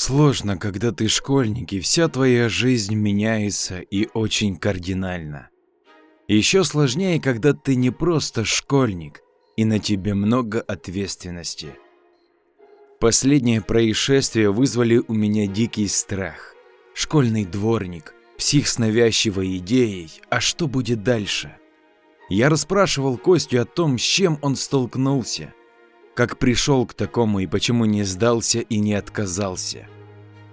Сложно, когда ты школьник, и вся твоя жизнь меняется и очень кардинально. Еще сложнее, когда ты не просто школьник, и на тебе много ответственности. Последние происшествия вызвали у меня дикий страх. Школьный дворник, псих с навязчивой идеей, а что будет дальше? Я расспрашивал Костю о том, с чем он столкнулся, как пришел к такому и почему не сдался и не отказался.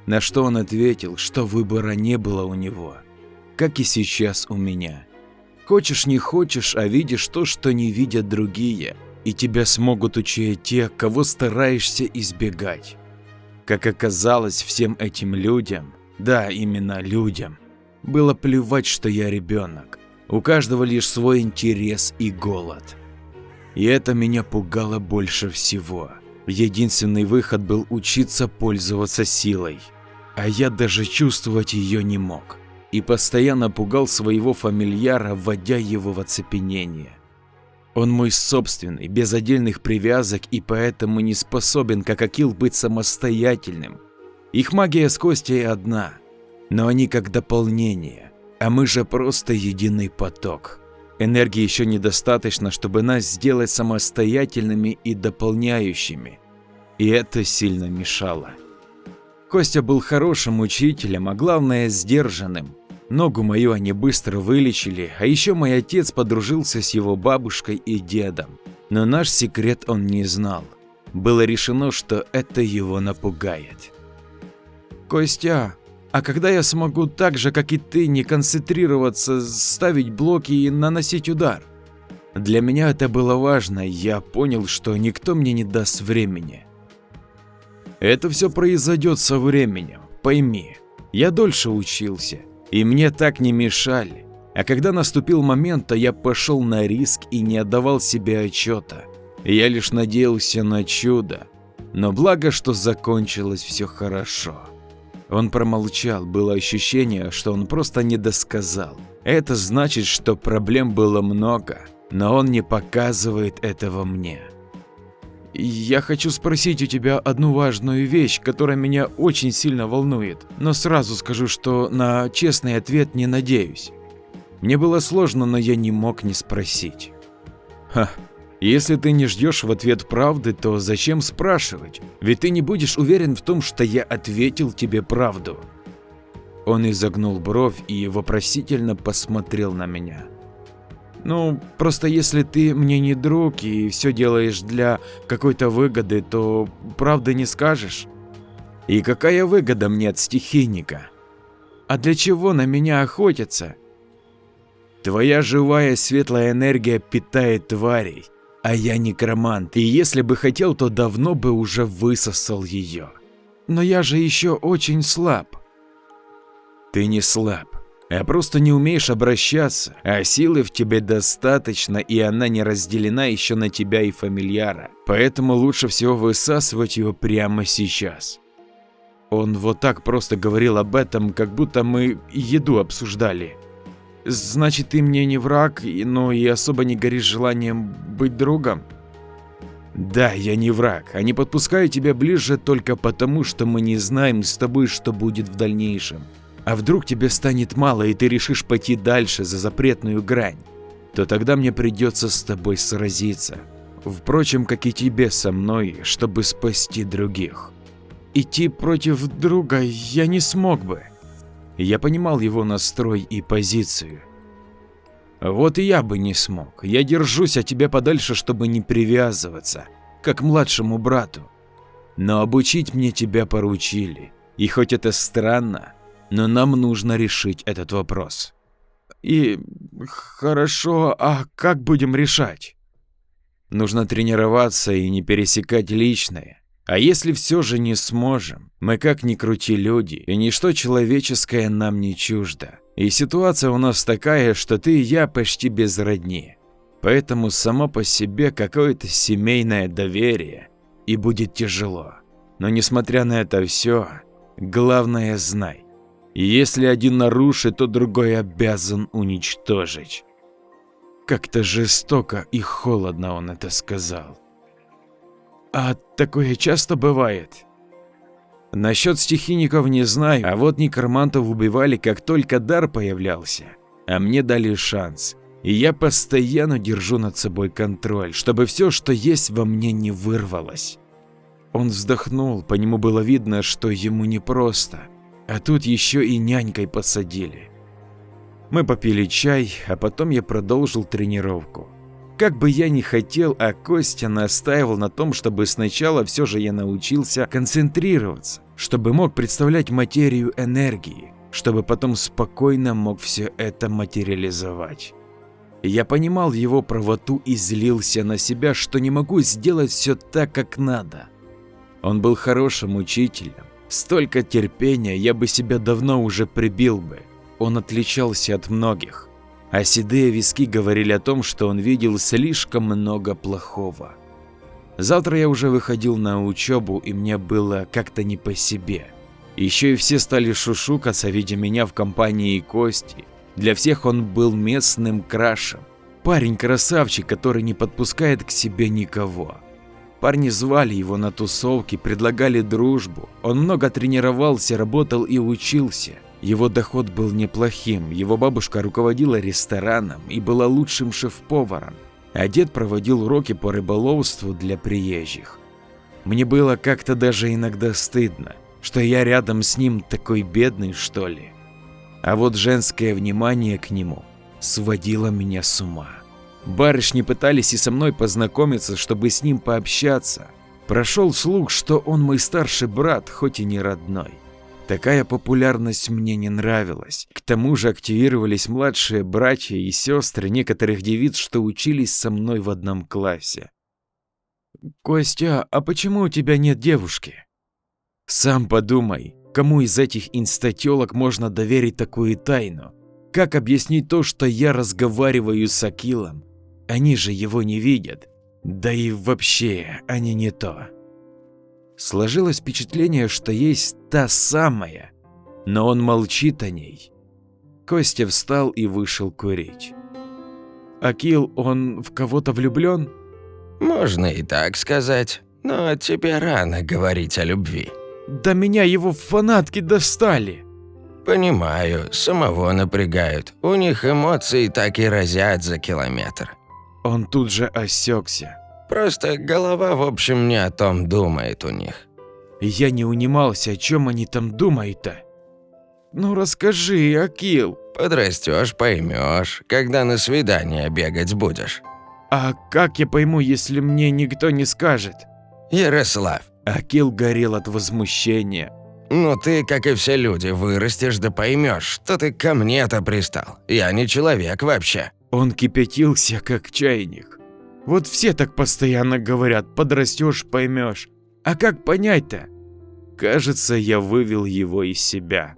На что он ответил, что выбора не было у него, как и сейчас у меня. Хочешь не хочешь, а видишь то, что не видят другие, и тебя смогут учить те, кого стараешься избегать. Как оказалось, всем этим людям, да, именно людям, было плевать, что я ребенок. У каждого лишь свой интерес и голод. И это меня пугало больше всего. Единственный выход был учиться пользоваться силой, а я даже чувствовать ее не мог. И постоянно пугал своего фамильяра, вводя его в оцепенение. Он мой собственный, без отдельных привязок, и поэтому не способен, как Акил, быть самостоятельным. Их магия с Костей одна, но они как дополнение, а мы же просто единый поток. Энергии еще недостаточно, чтобы нас сделать самостоятельными и дополняющими, и это сильно мешало. Костя был хорошим учителем, а главное сдержанным. Ногу мою они быстро вылечили, а еще мой отец подружился с его бабушкой и дедом. Но наш секрет он не знал. Было решено, что это его напугает. «Костя, а когда я смогу так же, как и ты, не концентрироваться, ставить блоки и наносить удар?» Для меня это было важно, я понял, что никто мне не даст времени. Это все произойдет со временем, пойми. Я дольше учился, и мне так не мешали. А когда наступил момент, то я пошел на риск и не отдавал себе отчета. Я лишь надеялся на чудо, но благо, что закончилось все хорошо. Он промолчал, было ощущение, что он просто не досказал. Это значит, что проблем было много, но он не показывает этого мне. «Я хочу спросить у тебя одну важную вещь, которая меня очень сильно волнует, но сразу скажу, что на честный ответ не надеюсь». Мне было сложно, но я не мог не спросить. Если ты не ждешь в ответ правды, то зачем спрашивать? Ведь ты не будешь уверен в том, что я ответил тебе правду. Он изогнул бровь и вопросительно посмотрел на меня. Ну, просто если ты мне не друг и все делаешь для какой-то выгоды, то правды не скажешь. И какая выгода мне от стихийника? А для чего на меня охотятся? Твоя живая светлая энергия питает тварей, а я некромант, и если бы хотел, то давно бы уже высосал ее. Но я же еще очень слаб. Ты не слаб. А просто не умеешь обращаться, а силы в тебе достаточно, и она не разделена еще на тебя и фамильяра, поэтому лучше всего высасывать его прямо сейчас. Он вот так просто говорил об этом, как будто мы еду обсуждали. Значит, ты мне не враг, но и особо не горишь желанием быть другом? Да, я не враг, а не подпускаю тебя ближе только потому, что мы не знаем с тобой, что будет в дальнейшем. А вдруг тебе станет мало, и ты решишь пойти дальше за запретную грань, то тогда мне придется с тобой сразиться. Впрочем, как и тебе со мной, чтобы спасти других. Идти против друга я не смог бы. Я понимал его настрой и позицию. Вот и я бы не смог. Я держусь от тебя подальше, чтобы не привязываться, как младшему брату. Но обучить мне тебя поручили, и хоть это странно, но нам нужно решить этот вопрос. И хорошо, а как будем решать? Нужно тренироваться и не пересекать личное. А если все же не сможем, мы как ни крути люди, и ничто человеческое нам не чуждо. И ситуация у нас такая, что ты и я почти без родни. Поэтому само по себе какое-то семейное доверие, и будет тяжело. Но несмотря на это все, главное знай. Если один нарушит, то другой обязан уничтожить. Как-то жестоко и холодно он это сказал. А такое часто бывает? Насчет стихийников не знаю, а вот некромантов убивали, как только дар появлялся. А мне дали шанс. И я постоянно держу над собой контроль, чтобы все, что есть во мне, не вырвалось. Он вздохнул, по нему было видно, что ему непросто. А тут еще и нянькой посадили. Мы попили чай, а потом я продолжил тренировку. Как бы я ни хотел, а Костя настаивал на том, чтобы сначала все же я научился концентрироваться, чтобы мог представлять материю энергии, чтобы потом спокойно мог все это материализовать. Я понимал его правоту и злился на себя, что не могу сделать все так, как надо. Он был хорошим учителем. Столько терпения, я бы себя давно уже прибил бы. Он отличался от многих. А седые виски говорили о том, что он видел слишком много плохого. Завтра я уже выходил на учебу, и мне было как-то не по себе. Еще и все стали шушукаться, видя меня в компании Кости. Для всех он был местным крашем. Парень-красавчик, который не подпускает к себе никого. Парни звали его на тусовки, предлагали дружбу. Он много тренировался, работал и учился. Его доход был неплохим, его бабушка руководила рестораном и была лучшим шеф-поваром, а дед проводил уроки по рыболовству для приезжих. Мне было как-то даже иногда стыдно, что я рядом с ним такой бедный, что ли. А вот женское внимание к нему сводило меня с ума. Барышни пытались и со мной познакомиться, чтобы с ним пообщаться. Прошел слух, что он мой старший брат, хоть и не родной. Такая популярность мне не нравилась. К тому же активировались младшие братья и сестры некоторых девиц, что учились со мной в одном классе. «Костя, а почему у тебя нет девушки?» «Сам подумай, кому из этих инстатёлок можно доверить такую тайну? Как объяснить то, что я разговариваю с Акилом? Они же его не видят. Да и вообще, они не то». Сложилось впечатление, что есть та самая, но он молчит о ней. Костя встал и вышел курить. «Акил, он в кого-то влюблен?» Можно и так сказать, но тебе рано говорить о любви. «Да меня его фанатки достали!» Понимаю, самого напрягают, у них эмоции так и разят за километр. Он тут же осекся. Просто голова, в общем, не о том думает у них. Я не унимался, о чем они там думают-то. «Ну расскажи, Акил». Подрастешь, поймешь, когда на свидание бегать будешь. «А как я пойму, если мне никто не скажет?» Ярослав. Акил горел от возмущения. Ну ты, как и все люди, вырастешь да поймешь, что ты ко мне-то пристал. Я не человек вообще. Он кипятился, как чайник. Вот все так постоянно говорят, подрастешь, поймешь. А как понять-то? Кажется, я вывел его из себя.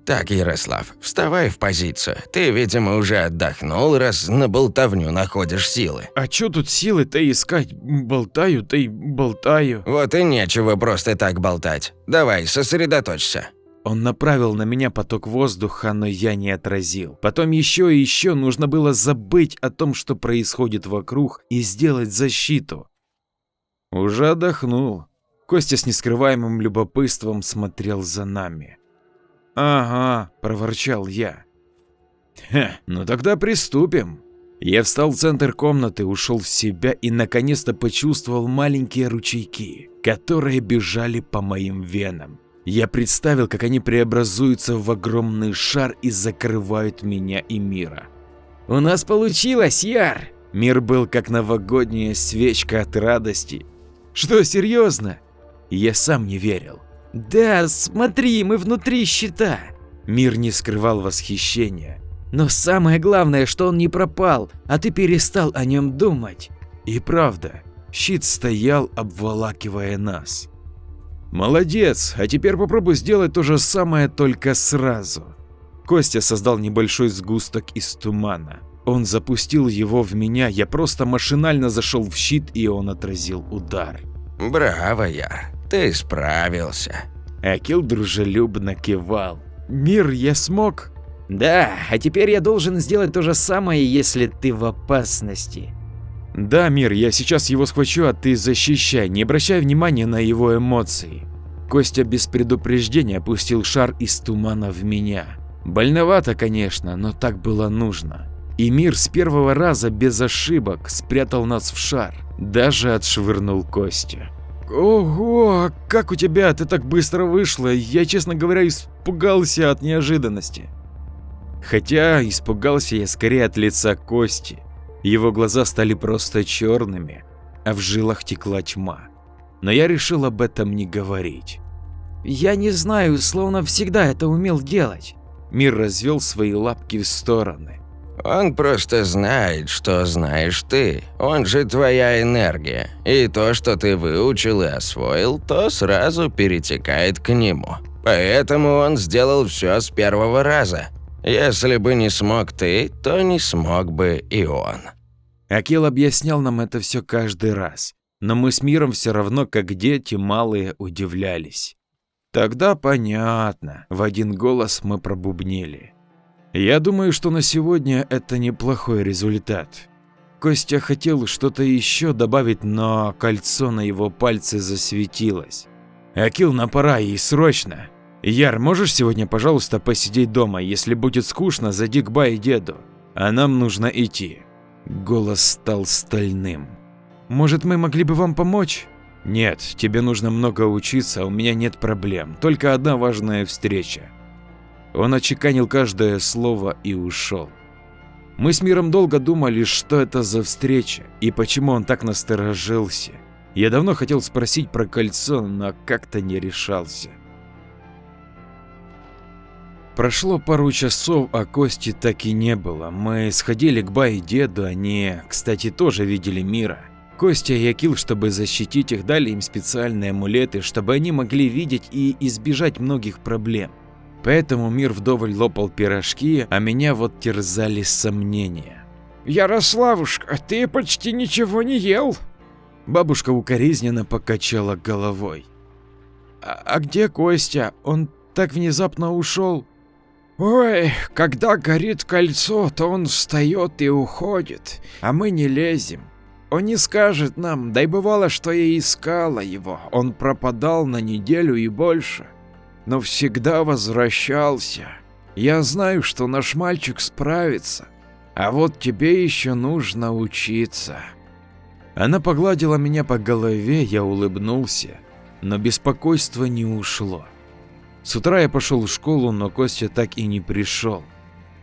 Так, Ярослав, вставай в позицию. Ты, видимо, уже отдохнул, раз на болтовню находишь силы. А чё тут силы-то искать? Болтаю-то и болтаю. Вот и нечего просто так болтать. Давай, сосредоточься. Он направил на меня поток воздуха, но я не отразил. Потом еще и еще нужно было забыть о том, что происходит вокруг, и сделать защиту. Уже отдохнул. Костя с нескрываемым любопытством смотрел за нами. «Ага», – проворчал я. Ну тогда приступим». Я встал в центр комнаты, ушел в себя и наконец-то почувствовал маленькие ручейки, которые бежали по моим венам. Я представил, как они преобразуются в огромный шар и закрывают меня и мира. «У нас получилось, Яр!» Мир был как новогодняя свечка от радости. «Что, серьезно?» Я сам не верил. «Да, смотри, мы внутри щита!» Мир не скрывал восхищения. «Но самое главное, что он не пропал, а ты перестал о нем думать». И правда, щит стоял, обволакивая нас. «Молодец, а теперь попробуй сделать то же самое, только сразу». Костя создал небольшой сгусток из тумана. Он запустил его в меня, я просто машинально зашел в щит, и он отразил удар. Браво, Яр, ты справился. Акил дружелюбно кивал. «Мир, я смог?» «Да, а теперь я должен сделать то же самое, если ты в опасности». «Да, Мир, я сейчас его схвачу, а ты защищай, не обращай внимания на его эмоции». Костя без предупреждения опустил шар из тумана в меня. Больновато, конечно, но так было нужно. И мир с первого раза без ошибок спрятал нас в шар, даже отшвырнул Костю. Ого, а как у тебя? Ты так быстро вышла. Я, честно говоря, испугался от неожиданности. Хотя испугался я скорее от лица Кости. Его глаза стали просто черными, а в жилах текла тьма. Но я решил об этом не говорить. Я не знаю, словно всегда это умел делать. Мир развел свои лапки в стороны. Он просто знает, что знаешь ты. Он же твоя энергия. И то, что ты выучил и освоил, то сразу перетекает к нему. Поэтому он сделал все с первого раза. Если бы не смог ты, то не смог бы и он. Акил объяснял нам это все каждый раз. Но мы с Миром все равно, как дети малые, удивлялись. Тогда понятно, в один голос мы пробубнили. Я думаю, что на сегодня это неплохой результат. Костя хотел что-то еще добавить, но кольцо на его пальце засветилось. Акил, нам пора и срочно. Яр, можешь сегодня, пожалуйста, посидеть дома? Если будет скучно, зайди к Ба и деду. А нам нужно идти. Голос стал стальным. Может, мы могли бы вам помочь? Нет, тебе нужно много учиться, а у меня нет проблем. Только одна важная встреча. Он отчеканил каждое слово и ушел. Мы с Миром долго думали, что это за встреча и почему он так насторожился. Я давно хотел спросить про кольцо, но как-то не решался. Прошло пару часов, а Кости так и не было. Мы сходили к Ба и деду, они, кстати, тоже видели Мира. Костя и Акил, чтобы защитить их, дали им специальные амулеты, чтобы они могли видеть и избежать многих проблем. Поэтому Мир вдоволь лопал пирожки, а меня вот терзали сомнения. Ярославушка, ты почти ничего не ел. Бабушка укоризненно покачала головой. А где Костя? Он так внезапно ушел. Ой, когда горит кольцо, то он встает и уходит, а мы не лезем. Он не скажет нам, да и бывало, что я искала его, он пропадал на неделю и больше, но всегда возвращался. Я знаю, что наш мальчик справится, а вот тебе еще нужно учиться. Она погладила меня по голове, я улыбнулся, но беспокойство не ушло. С утра я пошел в школу, но Костя так и не пришел.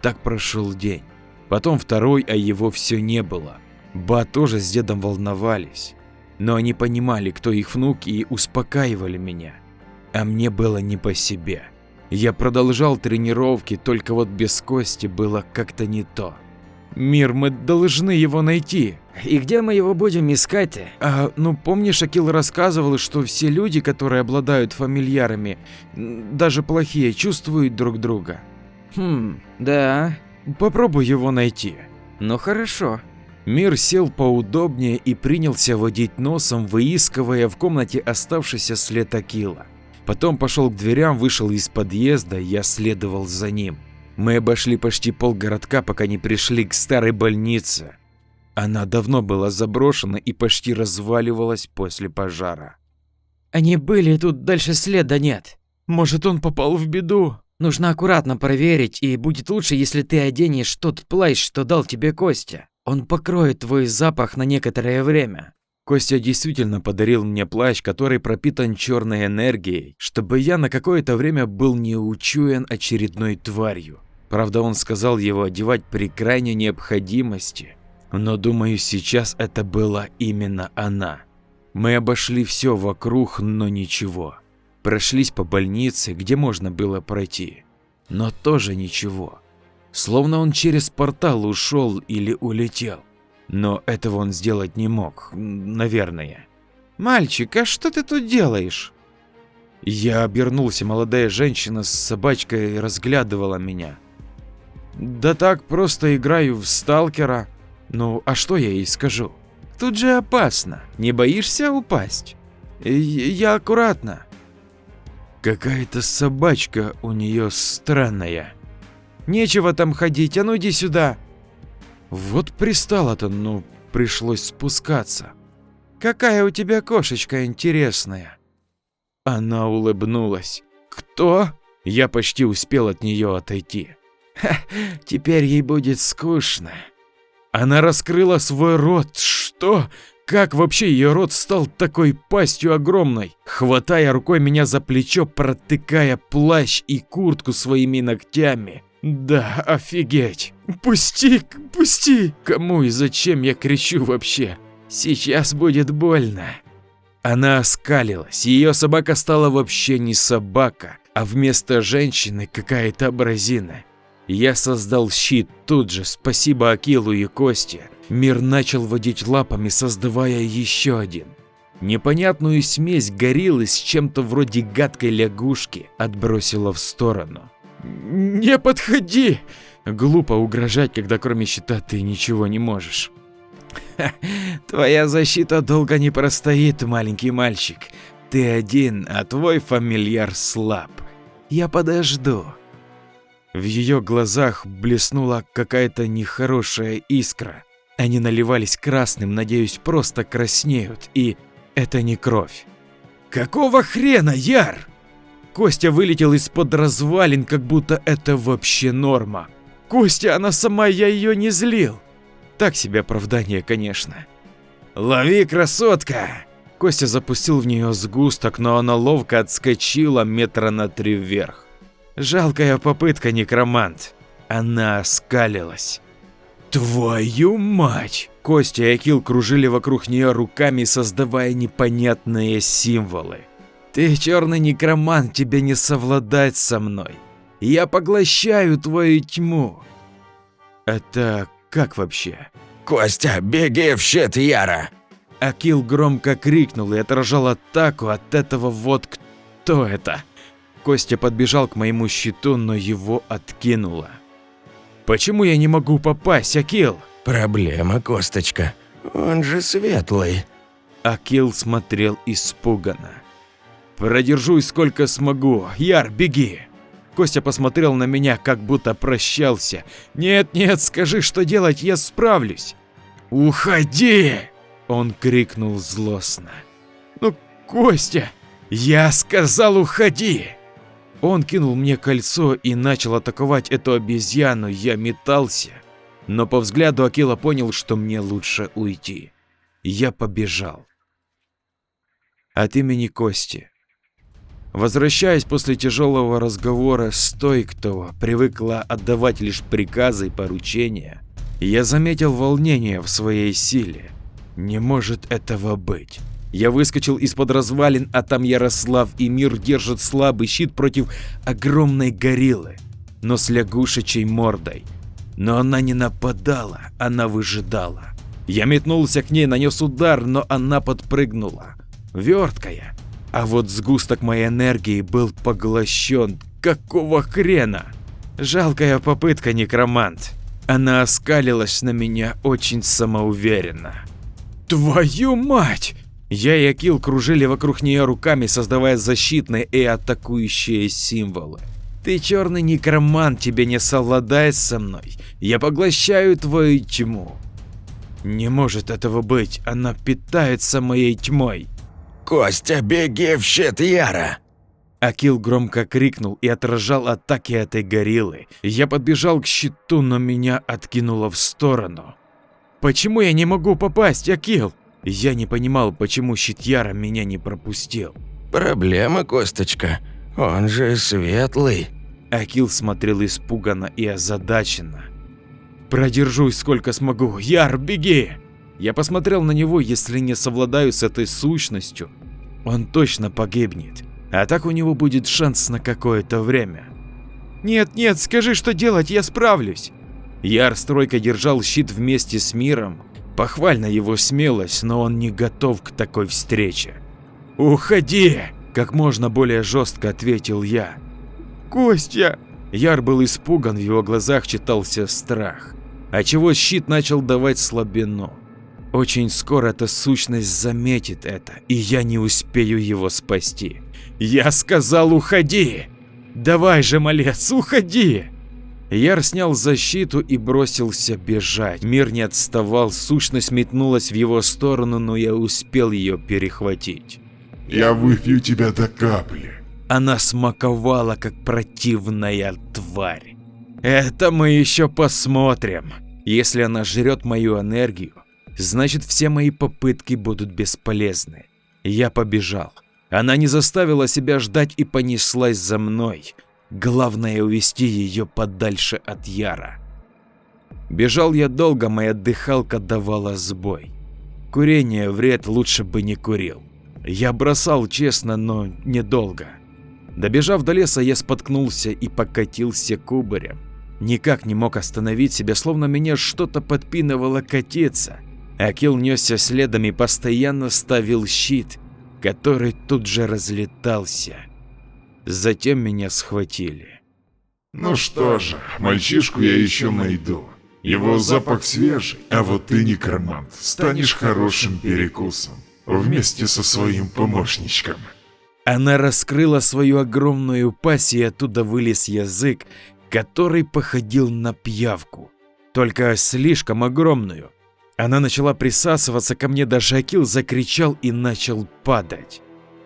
Так прошел день. Потом второй, а его все не было. Ба тоже с дедом волновались. Но они понимали, кто их внук, и успокаивали меня. А мне было не по себе. Я продолжал тренировки, только вот без Кости было как-то не то. Мир, мы должны его найти. И где мы его будем искать? Помнишь, Акил рассказывал, что все люди, которые обладают фамильярами, даже плохие, чувствуют друг друга. Да. Попробуй его найти. Ну хорошо. Мир сел поудобнее и принялся водить носом, выискивая в комнате оставшийся след Акила. Потом пошел к дверям, вышел из подъезда, я следовал за ним. Мы обошли почти полгородка, пока не пришли к старой больнице. Она давно была заброшена и почти разваливалась после пожара. Они были, тут дальше следа нет. Может, он попал в беду? Нужно аккуратно проверить, и будет лучше, если ты оденешь тот плащ, что дал тебе Костя. Он покроет твой запах на некоторое время. Костя действительно подарил мне плащ, который пропитан черной энергией, чтобы я на какое-то время был не учуян очередной тварью. Правда, он сказал его одевать при крайней необходимости. Но думаю, сейчас это была именно она. Мы обошли все вокруг, но ничего. Прошлись по больнице, где можно было пройти. Но тоже ничего. Словно он через портал ушел или улетел. Но этого он сделать не мог, наверное. «Мальчик, а что ты тут делаешь?» Я обернулся, молодая женщина с собачкой разглядывала меня. «Да так, просто играю в сталкера. Ну, а что я ей скажу? Тут же опасно. Не боишься упасть?» «Я аккуратно». Какая-то собачка у нее странная. «Нечего там ходить, а ну иди сюда». Вот пристала-то, ну, пришлось спускаться. «Какая у тебя кошечка интересная». Она улыбнулась. «Кто?» Я почти успел от нее отойти. Теперь ей будет скучно. Она раскрыла свой рот. Что? Как вообще ее рот стал такой пастью огромной? Хватая рукой меня за плечо, протыкая плащ и куртку своими ногтями. Да, офигеть. Пусти, пусти. Кому и зачем я кричу вообще? Сейчас будет больно. Она оскалилась. Ее собака стала вообще не собака, а вместо женщины какая-то абразина. Я создал щит тут же, спасибо Акилу и Косте. Мир начал водить лапами, создавая еще один. Непонятную смесь гориллы с чем-то вроде гадкой лягушки отбросила в сторону. «Не подходи!» Глупо угрожать, когда кроме щита ты ничего не можешь. Твоя защита долго не простоит, маленький мальчик. Ты один, а твой фамильяр слаб. Я подожду. В ее глазах блеснула какая-то нехорошая искра. Они наливались красным, надеюсь, просто краснеют, и это не кровь. Какого хрена, Яр? Костя вылетел из-под развалин, как будто это вообще норма. Костя, она сама, я ее не злил. Так себе оправдание, конечно. Лови, красотка! Костя запустил в нее сгусток, но она ловко отскочила метра на 3 вверх. Жалкая попытка, некромант. Она оскалилась. Твою мать! Костя и Акил кружили вокруг нее руками, создавая непонятные символы. Ты черный некромант, тебе не совладать со мной. Я поглощаю твою тьму. Это как вообще? «Костя, беги в щит Яра!» Акил громко крикнул и отражал атаку от этого вот кто это. Костя подбежал к моему щиту, но его откинуло. Почему я не могу попасть, Акил? «Проблема, Косточка. Он же светлый». Акил смотрел испуганно. Продержусь сколько смогу. Яр, беги. Костя посмотрел на меня, как будто прощался. Нет, нет, скажи, что делать, я справлюсь. Уходи! Он крикнул злостно. Ну, Костя, я сказал, уходи! Он кинул мне кольцо и начал атаковать эту обезьяну. Я метался, но по взгляду Акила понял, что мне лучше уйти. Я побежал. От имени Кости. Возвращаясь после тяжелого разговора с той, кто привыкла отдавать лишь приказы и поручения, я заметил волнение в своей силе. Не может этого быть. Я выскочил из-под развалин, а там Ярослав и Мир держат слабый щит против огромной гориллы, но с лягушечьей мордой. Но она не нападала, она выжидала. Я метнулся к ней, нанес удар, но она подпрыгнула. Верткая. А вот сгусток моей энергии был поглощен. Какого хрена? Жалкая попытка, некромант. Она оскалилась на меня очень самоуверенно. Твою мать! Я и Акил кружили вокруг нее руками, создавая защитные и атакующие символы. Ты черный некромант, тебе не совладать со мной. Я поглощаю твою тьму. Не может этого быть, она питается моей тьмой. «Костя, беги в щит Яра!» Акил громко крикнул и отражал атаки этой гориллы. Я подбежал к щиту, но меня откинуло в сторону. Почему я не могу попасть, Акил? Я не понимал, почему щит Яра меня не пропустил. «Проблема, Косточка. Он же светлый». Акил смотрел испуганно и озадаченно. Продержусь сколько смогу. Яр, беги! Я посмотрел на него, если не совладаю с этой сущностью, он точно погибнет, а так у него будет шанс на какое-то время. Нет, нет, скажи, что делать, я справлюсь. Яр стройко держал щит вместе с Миром. Похвальна его смелость, но он не готов к такой встрече. Уходи! Как можно более жестко ответил я. Костя! Яр был испуган, в его глазах читался страх, отчего щит начал давать слабину. Очень скоро эта сущность заметит это, и я не успею его спасти. Я сказал, уходи! Давай же, малец, уходи! Яр снял защиту и бросился бежать. Мир не отставал, сущность метнулась в его сторону, но я успел ее перехватить. Я выпью тебя до капли. Она смаковала, как противная тварь. Это мы еще посмотрим. Если она жрет мою энергию, значит все мои попытки будут бесполезны. Я побежал. Она не заставила себя ждать и понеслась за мной. Главное увести ее подальше от Яра. Бежал я долго, моя дыхалка давала сбой. Курение вред, лучше бы не курил. Я бросал честно, но недолго. Добежав до леса, я споткнулся и покатился кубарем. Никак не мог остановить себя, словно меня что-то подпинывало катиться. Акил несся следом и постоянно ставил щит, который тут же разлетался. Затем меня схватили. Ну что же, мальчишку я еще найду. Его запах свежий, а вот ты, некромант, станешь хорошим перекусом. Вместе со своим помощничком. Она раскрыла свою огромную пасть, и оттуда вылез язык, который походил на пиявку, только слишком огромную. Она начала присасываться ко мне, даже Акил закричал и начал падать.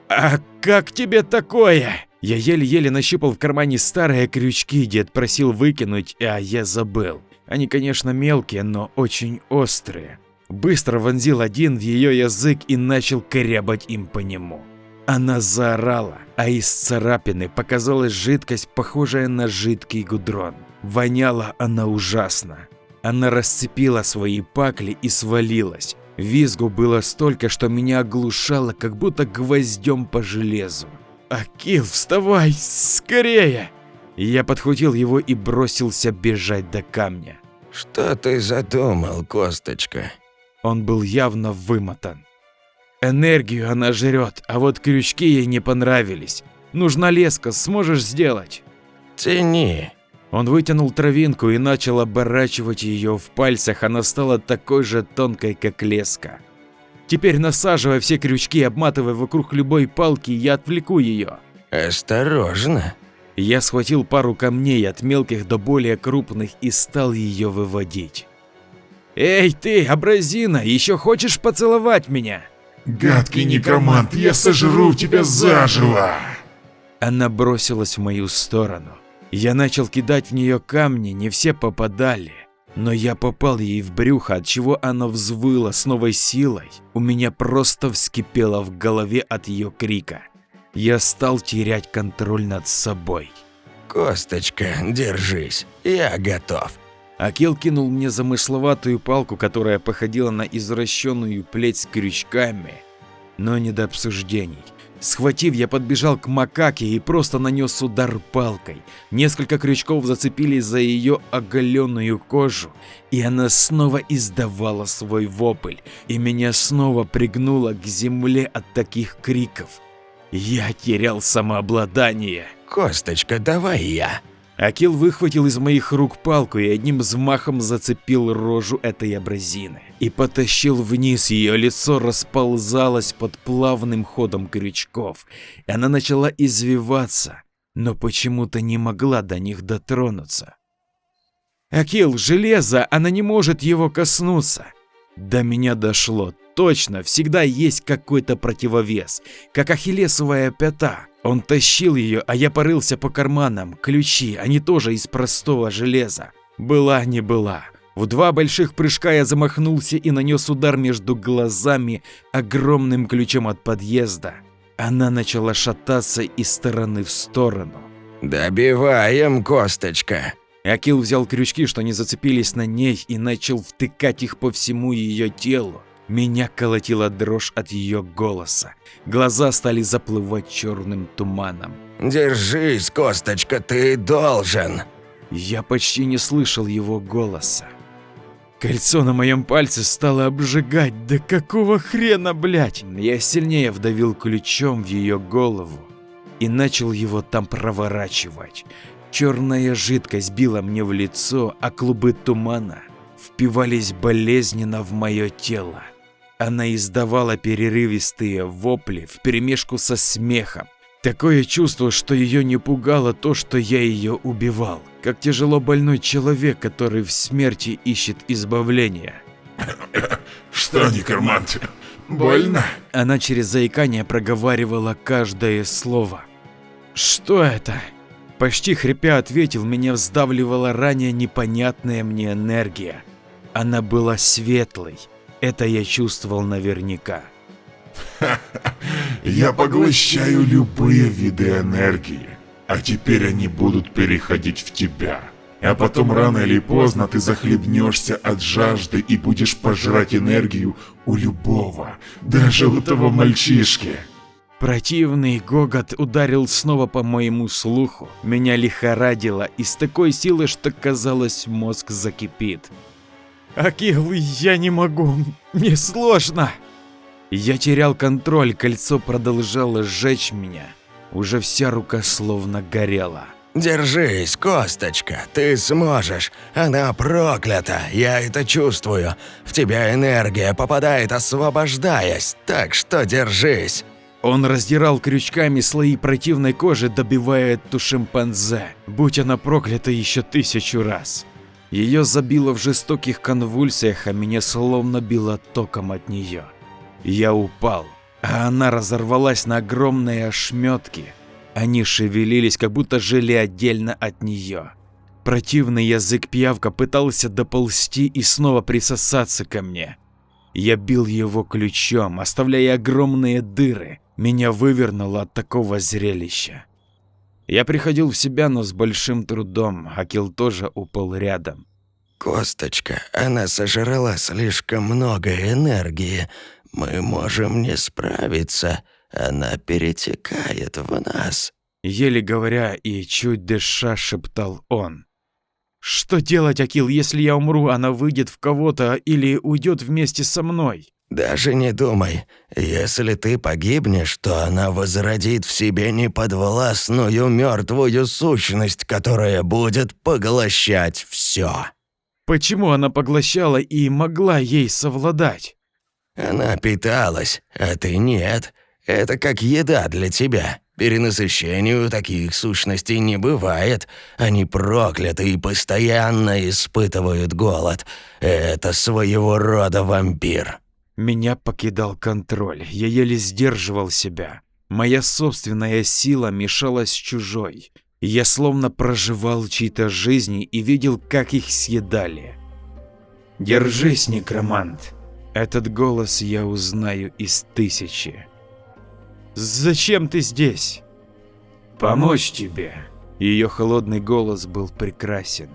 «А как тебе такое?» Я еле-еле нащупал в кармане старые крючки, дед просил выкинуть, а я забыл. Они, конечно, мелкие, но очень острые. Быстро вонзил один в ее язык и начал корябать им по нему. Она заорала, а из царапины показалась жидкость, похожая на жидкий гудрон. Воняла она ужасно. Она расцепила свои пакли и свалилась. Визгу было столько, что меня оглушало, как будто гвоздем по железу. «Акил, вставай, скорее!» Я подхватил его и бросился бежать до камня. Что ты задумал, Косточка? Он был явно вымотан. Энергию она жрет, а вот крючки ей не понравились. Нужна леска, сможешь сделать? Тяни. Он вытянул травинку и начал оборачивать ее в пальцах, она стала такой же тонкой, как леска. Теперь насаживая все крючки и обматывая вокруг любой палки, я отвлеку ее. Осторожно. Я схватил пару камней от мелких до более крупных и стал ее выводить. «Эй ты, абразина, еще хочешь поцеловать меня?» Гадкий некромант, я сожру тебя заживо! Она бросилась в мою сторону. Я начал кидать в нее камни, не все попадали. Но я попал ей в брюхо, отчего она взвыла с новой силой. У меня просто вскипело в голове от ее крика. Я стал терять контроль над собой. Косточка, держись, я готов. Акил кинул мне замысловатую палку, которая походила на извращенную плеть с крючками, но не до обсуждений. Схватив, я подбежал к макаке и просто нанес удар палкой. Несколько крючков зацепились за ее оголенную кожу, и она снова издавала свой вопль, и меня снова пригнуло к земле от таких криков. Я терял самообладание. Косточка, давай я. Акил выхватил из моих рук палку и одним взмахом зацепил рожу этой абразины и потащил вниз. Ее лицо расползалось под плавным ходом крючков, и она начала извиваться, но почему-то не могла до них дотронуться. «Акил, железо, она не может его коснуться!» До меня дошло. Точно, всегда есть какой-то противовес, как ахиллесовая пята. Он тащил ее, а я порылся по карманам. Ключи, они тоже из простого железа. Была не была. В два больших прыжка я замахнулся и нанес удар между глазами огромным ключом от подъезда. Она начала шататься из стороны в сторону. Добиваем, Косточка. Акил взял крючки, что не зацепились на ней, и начал втыкать их по всему ее телу. Меня колотила дрожь от ее голоса. Глаза стали заплывать черным туманом. Держись, Косточка, ты должен. Я почти не слышал его голоса. Кольцо на моем пальце стало обжигать. Да какого хрена, блять? Я сильнее вдавил ключом в ее голову и начал его там проворачивать. Черная жидкость била мне в лицо, а клубы тумана впивались болезненно в мое тело. Она издавала перерывистые вопли вперемешку со смехом. Такое чувство, что ее не пугало то, что я ее убивал, как тяжело больной человек, который в смерти ищет избавления. Что, некромант, Больно? Она через заикание проговаривала каждое слово. Что это? Почти хрипя ответил, меня вздавливала ранее непонятная мне энергия. Она была светлой, это я чувствовал наверняка. Я поглощаю любые виды энергии, а теперь они будут переходить в тебя. А потом рано или поздно ты захлебнешься от жажды и будешь пожрать энергию у любого, даже у того мальчишки. Противный гогот ударил снова по моему слуху. Меня лихорадило и с такой силой, что казалось, мозг закипит. Акил, я не могу, мне сложно. Я терял контроль, кольцо продолжало сжечь меня. Уже вся рука словно горела. Держись, косточка, ты сможешь. Она проклята, я это чувствую. В тебя энергия попадает, освобождаясь, так что держись. Он раздирал крючками слои противной кожи, добивая эту шимпанзе, будь она проклята еще 1000 раз. Ее забило в жестоких конвульсиях, а меня словно било током от нее. Я упал, а она разорвалась на огромные ошметки. Они шевелились, как будто жили отдельно от нее. Противный язык пиявка пытался доползти и снова присосаться ко мне. Я бил его ключом, оставляя огромные дыры. Меня вывернуло от такого зрелища. Я приходил в себя, но с большим трудом. Акил тоже упал рядом. Косточка, она сожрала слишком много энергии. Мы можем не справиться. Она перетекает в нас. Еле говоря и чуть дыша, шептал он. Что делать, Акил, если я умру, она выйдет в кого-то или уйдет вместе со мной? Даже не думай. Если ты погибнешь, то она возродит в себе неподвластную мертвую сущность, которая будет поглощать все. Почему она поглощала и могла ей совладать? Она питалась, а ты нет. Это как еда для тебя. Перенасыщению таких сущностей не бывает. Они прокляты и постоянно испытывают голод. Это своего рода вампир. Меня покидал контроль, я еле сдерживал себя. Моя собственная сила мешалась с чужой. Я словно проживал чьи-то жизни и видел, как их съедали. «Держись, некромант!» Этот голос я узнаю из 1000. Зачем ты здесь? Помочь тебе. Ее холодный голос был прекрасен.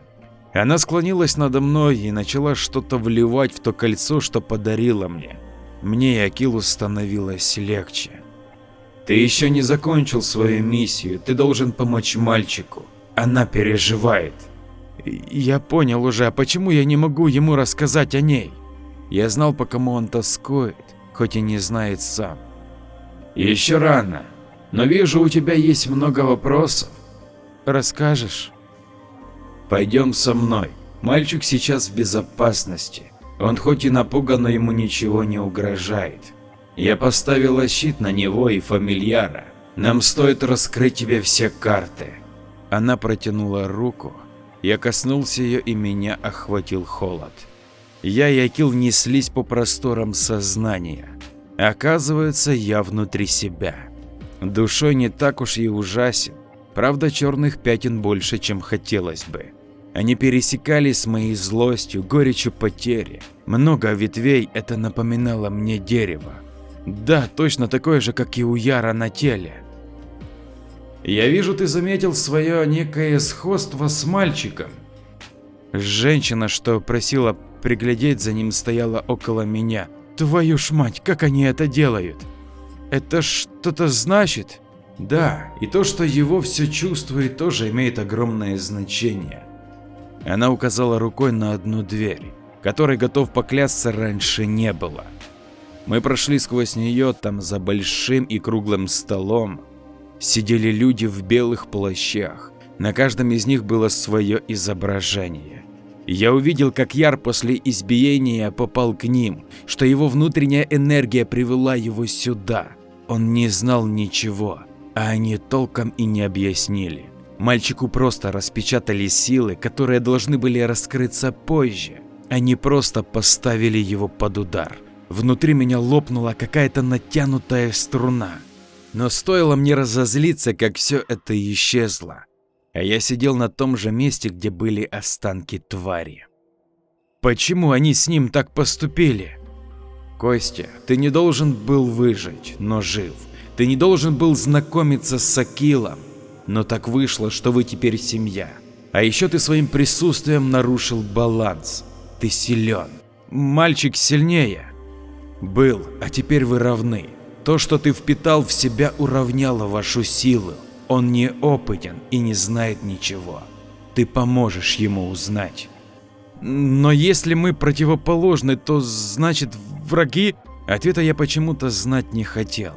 Она склонилась надо мной и начала что-то вливать в то кольцо, что подарила мне. Мне и Акилу становилось легче. Ты еще не закончил свою миссию, ты должен помочь мальчику. Она переживает. Я понял уже, а почему я не могу ему рассказать о ней? Я знал, по кому он тоскует, хоть и не знает сам. Еще рано, но вижу, у тебя есть много вопросов. Расскажешь? Пойдем со мной. Мальчик сейчас в безопасности. Он хоть и напуган, но ему ничего не угрожает. Я поставила щит на него и фамильяра. Нам стоит раскрыть тебе все карты. Она протянула руку. Я коснулся ее, и меня охватил холод. Я и Акил неслись по просторам сознания. Оказывается, я внутри себя. Душой не так уж и ужасен. Правда, черных пятен больше, чем хотелось бы. Они пересекались с моей злостью, горечью потери. Много ветвей, это напоминало мне дерево. Да, точно такое же, как и у Яра на теле. Я вижу, ты заметил свое некое сходство с мальчиком. Женщина, что просила приглядеть за ним, стояла около меня. Твою ж мать, как они это делают? Это что-то значит? Да, и то, что его все чувствует, тоже имеет огромное значение. Она указала рукой на одну дверь, которой, готов поклясться, раньше не было. Мы прошли сквозь нее, там за большим и круглым столом сидели люди в белых плащах. На каждом из них было свое изображение. Я увидел, как Яр после избиения попал к ним, что его внутренняя энергия привела его сюда. Он не знал ничего, а они толком и не объяснили. Мальчику просто распечатали силы, которые должны были раскрыться позже. Они просто поставили его под удар. Внутри меня лопнула какая-то натянутая струна. Но стоило мне разозлиться, как все это исчезло. А я сидел на том же месте, где были останки твари. Почему они с ним так поступили? Костя, ты не должен был выжить, но жив. Ты не должен был знакомиться с Акилом, но так вышло, что вы теперь семья. А еще ты своим присутствием нарушил баланс. Ты силен. Мальчик сильнее. Был, а теперь вы равны. То, что ты впитал в себя, уравняло вашу силу. Он неопытен и не знает ничего. Ты поможешь ему узнать. Но если мы противоположны, то значит враги? Ответа я почему-то знать не хотел.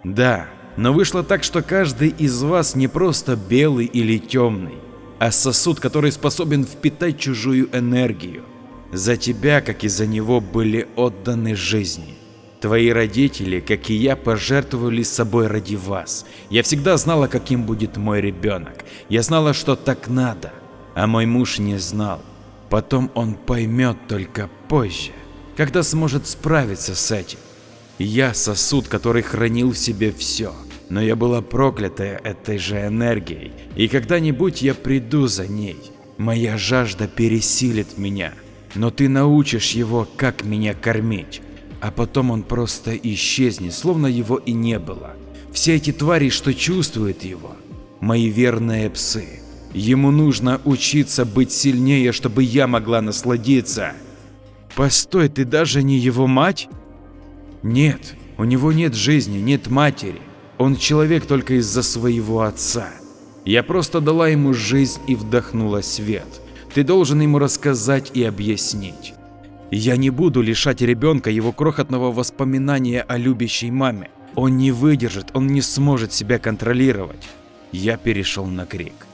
Да, но вышло так, что каждый из вас не просто белый или темный, а сосуд, который способен впитать чужую энергию. За тебя, как и за него, были отданы жизни. Твои родители, как и я, пожертвовали собой ради вас. Я всегда знала, каким будет мой ребенок. Я знала, что так надо, а мой муж не знал. Потом он поймет только позже, когда сможет справиться с этим. Я сосуд, который хранил в себе все, но я была проклятая этой же энергией, и когда-нибудь я приду за ней. Моя жажда пересилит меня, но ты научишь его, как меня кормить, а потом он просто исчезнет, словно его и не было. Все эти твари, что чувствуют его, мои верные псы. Ему нужно учиться быть сильнее, чтобы я могла насладиться. Постой, ты даже не его мать? Нет, у него нет жизни, нет матери. Он человек только из-за своего отца. Я просто дала ему жизнь и вдохнула свет. Ты должен ему рассказать и объяснить. Я не буду лишать ребенка его крохотного воспоминания о любящей маме. Он не выдержит, он не сможет себя контролировать. Я перешел на крик.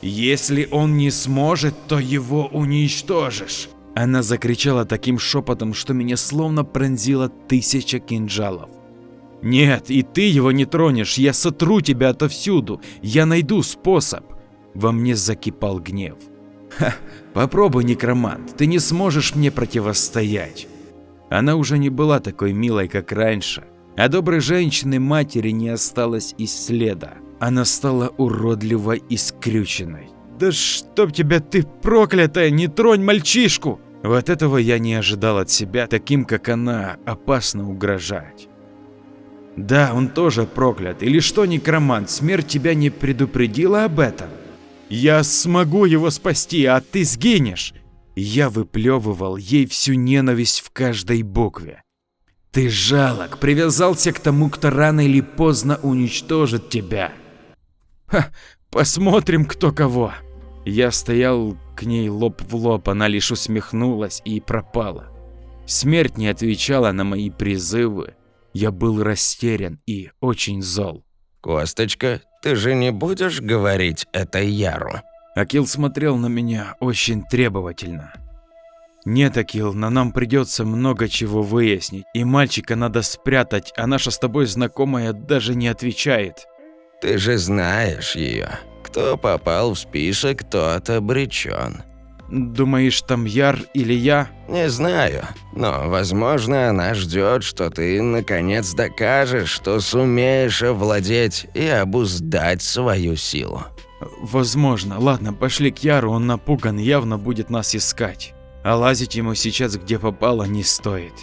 Если он не сможет, то его уничтожишь. Она закричала таким шепотом, что меня словно пронзило 1000 кинжалов. Нет, и ты его не тронешь, я сотру тебя отовсюду, я найду способ. Во мне закипал гнев. Ха, попробуй, некромант, ты не сможешь мне противостоять. Она уже не была такой милой, как раньше, а доброй женщины-матери не осталось и следа. Она стала уродливой и скрюченной. Да чтоб тебя, ты проклятая, не тронь мальчишку! Вот этого я не ожидал от себя, таким как она, опасно угрожать. Да, он тоже проклят, или что, некромант, смерть тебя не предупредила об этом? Я смогу его спасти, а ты сгинешь. Я выплевывал ей всю ненависть в каждой букве. Ты жалок, привязался к тому, кто рано или поздно уничтожит тебя. Ха, посмотрим, кто кого. Я стоял к ней лоб в лоб, она лишь усмехнулась и пропала. Смерть не отвечала на мои призывы. Я был растерян и очень зол. Косточка, ты же не будешь говорить это Яру? Акил смотрел на меня очень требовательно. Нет, Акил, но нам придется много чего выяснить, и мальчика надо спрятать, а наша с тобой знакомая даже не отвечает. Ты же знаешь ее. Кто попал в список, тот обречен. Думаешь, там Яр или я? Не знаю, но, возможно, она ждет, что ты наконец докажешь, что сумеешь овладеть и обуздать свою силу. Возможно. Ладно, пошли к Яру, он напуган, явно будет нас искать. А лазить ему сейчас где попало не стоит.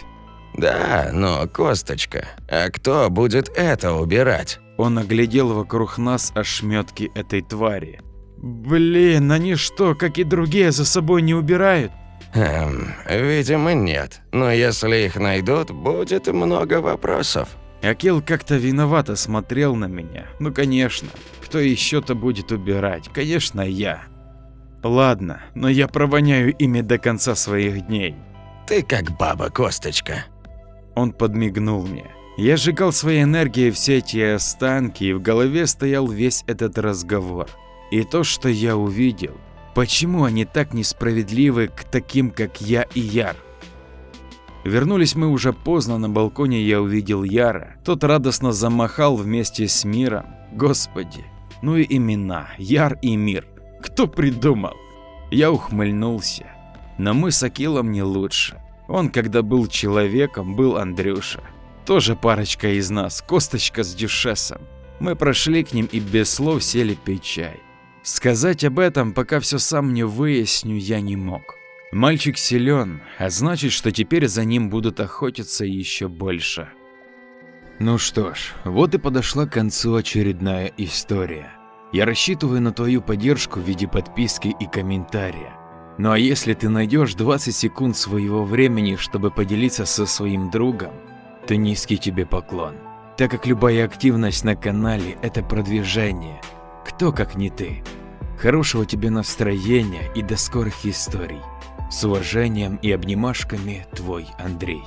Да, но, Косточка, а кто будет это убирать? Он оглядел вокруг нас ошметки этой твари. Блин, они что, как и другие, за собой не убирают? Видимо, нет. Но если их найдут, будет много вопросов. Акил как-то виновато смотрел на меня. Ну конечно, кто еще-то будет убирать? Конечно, я. Ладно, но я провоняю ими до конца своих дней. Ты как баба, Косточка. Он подмигнул мне. Я сжигал своей энергией все эти останки, и в голове стоял весь этот разговор. И то, что я увидел, почему они так несправедливы к таким, как я и Яр. Вернулись мы уже поздно, на балконе я увидел Яра. Тот радостно замахал вместе с Миром. Господи, ну и имена, Яр и Мир. Кто придумал? Я ухмыльнулся. Но мы с Акилом не лучше. Он, когда был человеком, был Андрюша. Тоже парочка из нас, Косточка с Дюшесом. Мы прошли к ним и без слов сели пить чай. Сказать об этом, пока все сам не выясню, я не мог. Мальчик силен, а значит, что теперь за ним будут охотиться еще больше. Ну что ж, вот и подошла к концу очередная история. Я рассчитываю на твою поддержку в виде подписки и комментария. Ну а если ты найдешь 20 секунд своего времени, чтобы поделиться со своим другом, то низкий тебе поклон. Так как любая активность на канале – это продвижение. Кто как не ты. Хорошего тебе настроения и до скорых историй. С уважением и обнимашками, твой Андрей.